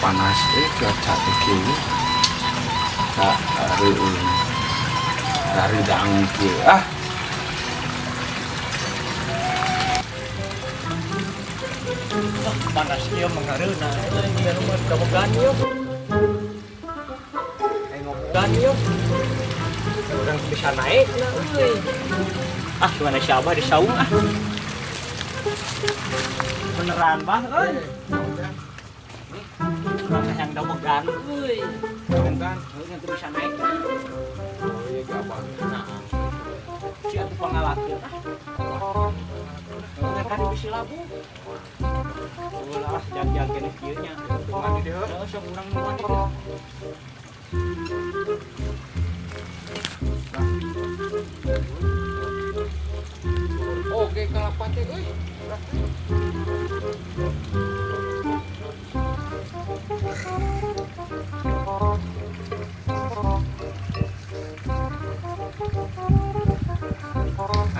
panas cuaca begini tak dari dangki panas dia mengaruna ini rumah kawagan yuk ngomongan yuk orang bisa naik gimana siapa di saung beneran bah orang yang kawagan kawagan yang bisa naik iya gampang siapa pengalaman kan bisa labu ulah jangan kene kieu nya mandi deh sok urang mandi deh oke kalapat euy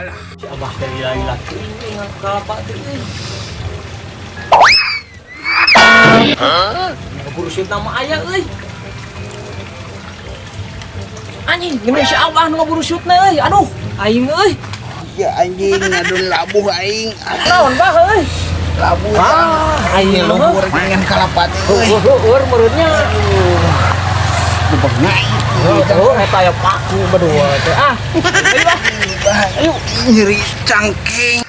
alah si abah dari laki ini kalapa teh burusit nama ayah euy anjing gini si abah nu burusit euy aduh aing euy ya anjing ngadon labuh aing naon bah euy labuh aing luhur dengan kalapat euy luhur meurutnya bebenga eta aya paku berdua teh ayo ayo nyeri cangking